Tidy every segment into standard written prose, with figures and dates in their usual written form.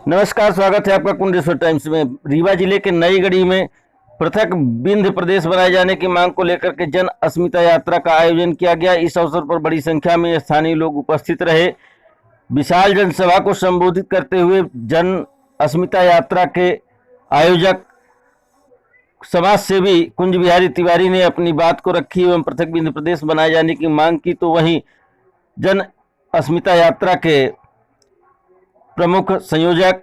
नमस्कार, स्वागत है आपका कुंडेश्वर टाइम्स में। रीवा जिले के नईगढ़ी में पृथक विंध्य प्रदेश बनाए जाने की मांग को लेकर के जन अस्मिता यात्रा का आयोजन किया गया। इस अवसर पर बड़ी संख्या में स्थानीय लोग उपस्थित रहे। विशाल जनसभा को संबोधित करते हुए जन अस्मिता यात्रा के आयोजक समाज सेवी कुंज बिहारी तिवारी ने अपनी बात को रखी एवं पृथक विंध्य प्रदेश बनाए जाने की मांग की। तो वहीं जन अस्मिता यात्रा के प्रमुख संयोजक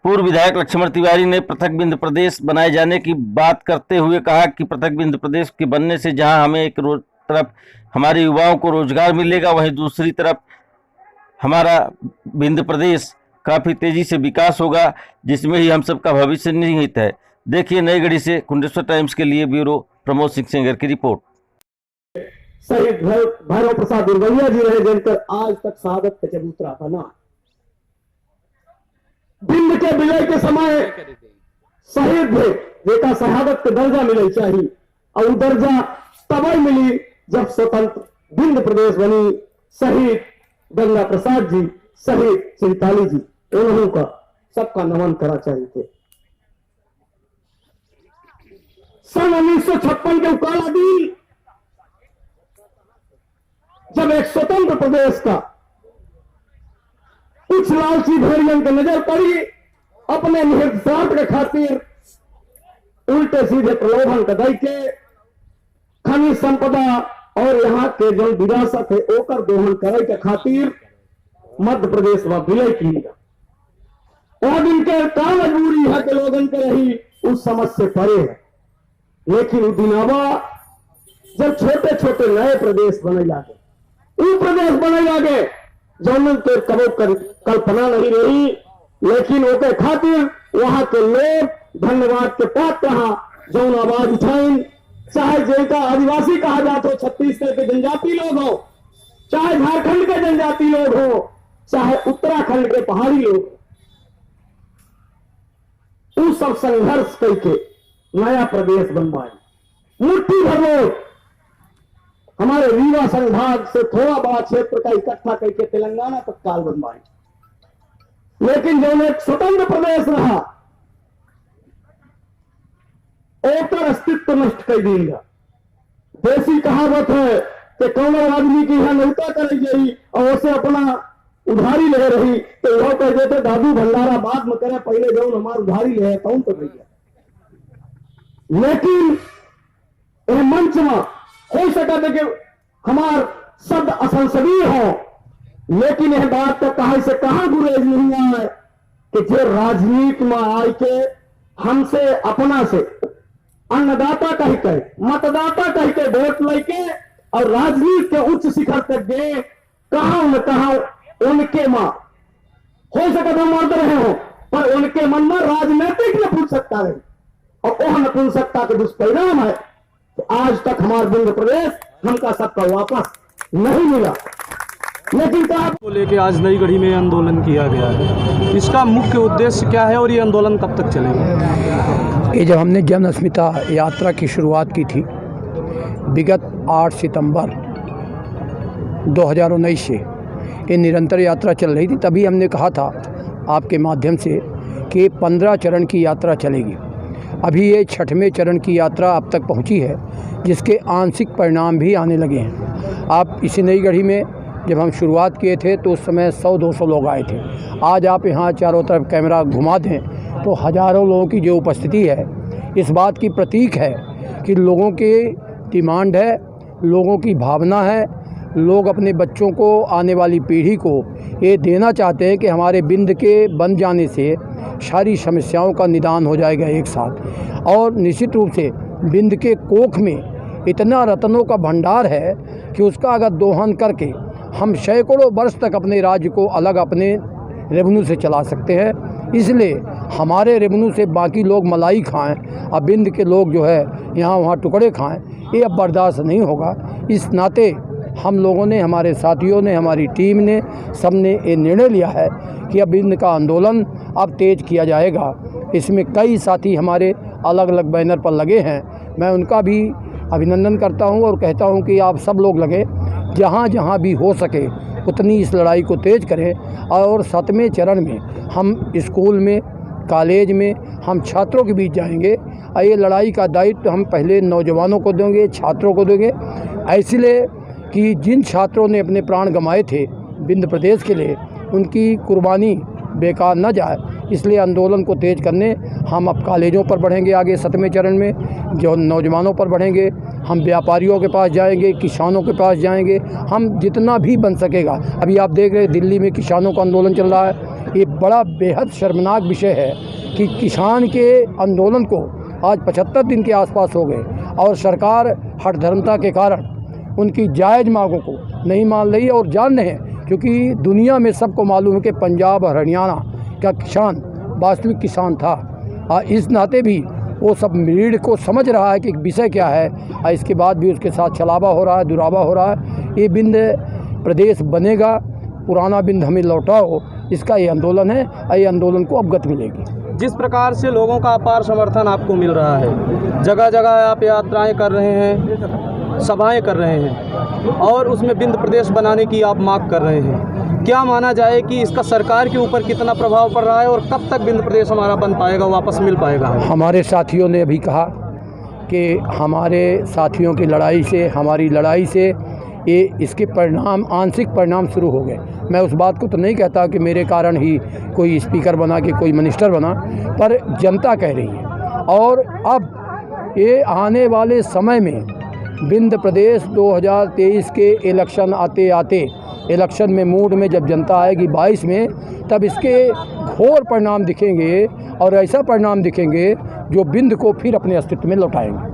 पूर्व विधायक लक्ष्मण तिवारी ने पृथक विंध्य प्रदेश बनाए जाने की बात करते हुए कहा कि पृथक विंध्य प्रदेश के बनने से जहां हमें एक तरफ हमारे युवाओं को रोजगार मिलेगा, वहीं दूसरी तरफ हमारा विंध्य प्रदेश काफ़ी तेजी से विकास होगा, जिसमें ही हम सबका भविष्य निहित है। देखिए नईगढ़ी से कुंडेश्वर टाइम्स के लिए ब्यूरो प्रमोद सिंह सेंगर की रिपोर्ट। शहीद भैरव प्रसाद दुर्गलिया जी रहे, जिनकर आज तक शहादत का चबूतरा बना। विंध्य के विलय के समय शहीद थे, जेका शहादत के दर्जा मिले चाहिए, और वो दर्जा तब मिली जब स्वतंत्र विंध्य प्रदेश बनी। शहीद गंगा प्रसाद जी, शहीद चैताली जी, उन्होंने का सबका नमन करा चाहिए थे। सन 1956 के काला दिन, जब एक स्वतंत्र प्रदेश का कुछ लालची भेड़ियन के नजर पड़ी, अपने निहित स्वार्थ के खातिर उल्टे सीधे प्रलोभन का दई के खनिज संपदा और यहाँ के जो विरासत है ओकर दोहन करे के खातिर मध्य प्रदेश में विलय किया। और दिन के का मजबूरी यहाँ के लोगन के रही उस समझ से परे है। लेकिन उस दिन आवा जब छोटे छोटे नए प्रदेश बने लागे, वो प्रदेश बने लागे जौन के कबो कल्पना नहीं रही, लेकिन ओके खातिर वहां के लोग धन्यवाद के पात्र रहा। जौन आवाज उठाइन, चाहे जिनका आदिवासी कहा जाता हो, छत्तीसगढ़ के जनजाति लोग हो, चाहे झारखंड के जनजाति लोग हो, चाहे उत्तराखंड के पहाड़ी लोग, उस सब संघर्ष करके नया प्रदेश बनवाए। मुट्ठी भर लोग हमारे रीवा संभाग से थोड़ा बड़ा क्षेत्र का इकट्ठा करके तेलंगाना तक काल बनवाए। लेकिन जो एक स्वतंत्र प्रदेश रहा, ओकर अस्तित्व नष्ट कर देगा। देसी कहावत है कि कौन आदमी की यहां नौता कर गई और उसे अपना उधारी ले रही, तो वह कह देते दादू भंडारा बाद में करे, पहले जो हमारा उधारी ले कौन तो भैया। लेकिन यह मंच में हो सका था कि हमार शब्द असंसदीय हो, लेकिन यह बात तो कहा से कहां गुरेज नहीं आए कि जो राजनीति में आए के हमसे अपना से अन्नदाता कह के, मतदाता कह के वोट लेके और राजनीति के उच्च शिखर तक गए, कहां न कहां उनके मां हो सका तो मर्द रहे हो, पर उनके मन में राजनीतिक नपुंसकता रही, और वह नपुंसकता के दुष्परिणाम है तो आज तक हमारा विंध्य प्रदेश हमका सबका वापस नहीं मिला। लेकिन को लेके आज नईगढ़ी में आंदोलन किया गया है, इसका मुख्य उद्देश्य क्या है और ये आंदोलन कब तक चलेगा? ये जब हमने जन अस्मिता यात्रा की शुरुआत की थी विगत 8 सितंबर 2019 से, ये निरंतर यात्रा चल रही थी। तभी हमने कहा था आपके माध्यम से कि 15 चरण की यात्रा चलेगी। अभी ये 6वें चरण की यात्रा अब तक पहुंची है, जिसके आंशिक परिणाम भी आने लगे हैं। आप इसी नईगढ़ी में जब हम शुरुआत किए थे तो उस समय 100-200 लोग आए थे। आज आप यहाँ चारों तरफ कैमरा घुमा दें तो हज़ारों लोगों की जो उपस्थिति है, इस बात की प्रतीक है कि लोगों की डिमांड है, लोगों की भावना है। लोग अपने बच्चों को, आने वाली पीढ़ी को ये देना चाहते हैं कि हमारे विंध्य के बन जाने से सारी समस्याओं का निदान हो जाएगा एक साथ। और निश्चित रूप से विंध्य के कोख में इतना रत्नों का भंडार है कि उसका अगर दोहन करके हम सैकड़ों वर्ष तक अपने राज्य को अलग अपने रेवेन्यू से चला सकते हैं। इसलिए हमारे रेवेन्यू से बाकी लोग मलाई खाएं, अब विंध्य के लोग जो है यहाँ वहाँ टुकड़े खाएं, ये अब बर्दाश्त नहीं होगा। इस नाते हम लोगों ने, हमारे साथियों ने, हमारी टीम ने, सबने ये निर्णय लिया है कि अब विंध्य का आंदोलन अब तेज किया जाएगा। इसमें कई साथी हमारे अलग अलग बैनर पर लगे हैं, मैं उनका भी अभिनंदन करता हूं और कहता हूं कि आप सब लोग लगे, जहां जहां भी हो सके उतनी इस लड़ाई को तेज करें और 7वें चरण में हम स्कूल में, कॉलेज में, हम छात्रों के बीच जाएंगे और ये लड़ाई का दायित्व हम पहले नौजवानों को देंगे, छात्रों को देंगे, इसलिए कि जिन छात्रों ने अपने प्राण गंवाए थे विंध्य प्रदेश के लिए, उनकी कुर्बानी बेकार न जाए, इसलिए आंदोलन को तेज करने हम अब कॉलेजों पर बढ़ेंगे, आगे 7वें चरण में जो नौजवानों पर बढ़ेंगे, हम व्यापारियों के पास जाएंगे, किसानों के पास जाएंगे, हम जितना भी बन सकेगा। अभी आप देख रहे हैं दिल्ली में किसानों का आंदोलन चल रहा है। ये बड़ा बेहद शर्मनाक विषय है कि किसान के आंदोलन को आज 75 दिन के आसपास हो गए और सरकार हठधर्मता के कारण उनकी जायज़ मांगों को नहीं मान रही है। और जान रहे हैं, क्योंकि दुनिया में सबको मालूम है कि पंजाब और हरियाणा का किसान वास्तविक किसान था, और इस नाते भी वो सब रीढ़ को समझ रहा है कि विषय क्या है, और इसके बाद भी उसके साथ छलावा हो रहा है, दुरावा हो रहा है। ये विंध्य प्रदेश बनेगा, पुराना विंध्य हमें लौटाओ, इसका ये आंदोलन है और ये आंदोलन को अब गति मिलेगी। जिस प्रकार से लोगों का अपार समर्थन आपको मिल रहा है, जगह जगह आप यात्राएं कर रहे हैं, सभाएं कर रहे हैं और उसमें विंध्य प्रदेश बनाने की आप मांग कर रहे हैं, क्या माना जाए कि इसका सरकार के ऊपर कितना प्रभाव पड़ रहा है और कब तक विंध्य प्रदेश हमारा बन पाएगा, वापस मिल पाएगा? हमारे साथियों ने अभी कहा कि हमारे साथियों की लड़ाई से, हमारी लड़ाई से ये इसके परिणाम, आंशिक परिणाम शुरू हो गए। मैं उस बात को तो नहीं कहता कि मेरे कारण ही कोई स्पीकर बना, कि कोई मिनिस्टर बना, पर जनता कह रही है। और अब ये आने वाले समय में विंध्य प्रदेश 2023 के इलेक्शन आते आते, इलेक्शन में मूड में जब जनता आएगी 22 में, तब इसके घोर परिणाम दिखेंगे और ऐसा परिणाम दिखेंगे जो विंध्य को फिर अपने अस्तित्व में लौटाएंगे।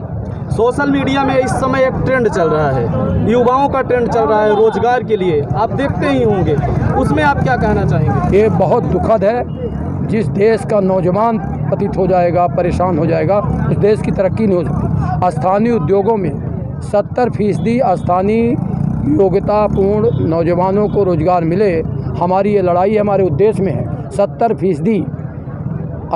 सोशल मीडिया में इस समय एक ट्रेंड चल रहा है, युवाओं का ट्रेंड चल रहा है रोजगार के लिए, आप देखते ही होंगे, उसमें आप क्या कहना चाहेंगे? ये बहुत दुखद है। जिस देश का नौजवान पतित हो जाएगा, परेशान हो जाएगा, उस देश की तरक्की नहीं हो सकती। स्थानीय उद्योगों में 70% स्थानीय योग्यतापूर्ण नौजवानों को रोजगार मिले, हमारी ये लड़ाई हमारे उद्देश्य में है। 70%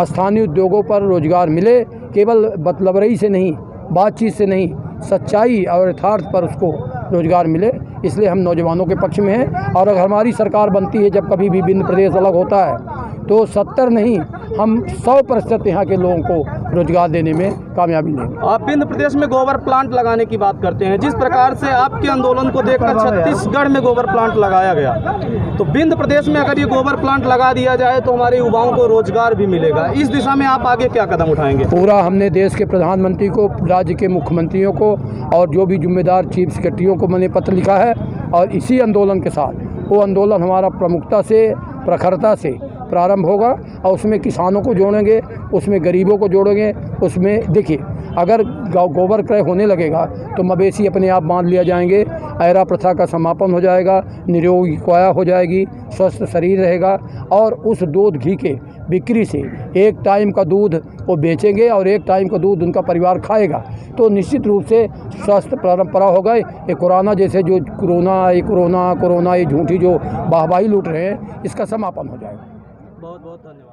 स्थानीय उद्योगों पर रोजगार मिले, केवल बतलबरई से नहीं, बातचीत से नहीं, सच्चाई और यथार्थ पर उसको रोजगार मिले, इसलिए हम नौजवानों के पक्ष में हैं। और अगर हमारी सरकार बनती है, जब कभी भी विंध्य प्रदेश अलग होता है, तो 70 नहीं, हम 100% यहाँ के लोगों को रोजगार देने में कामयाबी लेंगे। आप विंध्य प्रदेश में गोबर प्लांट लगाने की बात करते हैं, जिस प्रकार से आपके आंदोलन को देखकर छत्तीसगढ़ में गोबर प्लांट लगाया गया, तो विंध्य प्रदेश में अगर ये गोबर प्लांट लगा दिया जाए तो हमारे युवाओं को रोजगार भी मिलेगा। इस दिशा में आप आगे क्या कदम उठाएंगे? पूरा हमने देश के प्रधानमंत्री को, राज्य के मुख्यमंत्रियों को और जो भी जिम्मेदार चीफ सेक्रेटरियों को मैंने पत्र लिखा है, और इसी आंदोलन के साथ वो आंदोलन हमारा प्रमुखता से, प्रखरता से प्रारंभ होगा और उसमें किसानों को जोड़ेंगे, उसमें गरीबों को जोड़ेंगे। उसमें देखिए, अगर गोबर क्रय होने लगेगा तो मवेशी अपने आप बांध लिया जाएंगे, ऐरा प्रथा का समापन हो जाएगा, निरोगी काया हो जाएगी, स्वस्थ शरीर रहेगा, और उस दूध घी के बिक्री से एक टाइम का दूध वो बेचेंगे और एक टाइम का दूध उनका परिवार खाएगा, तो निश्चित रूप से स्वस्थ परंपरा हो गए। ये कोरोना जैसे जो कोरोना ये झूठी जो वाहवाही लूट रहे हैं, इसका समापन हो जाएगा। बहुत बहुत धन्यवाद।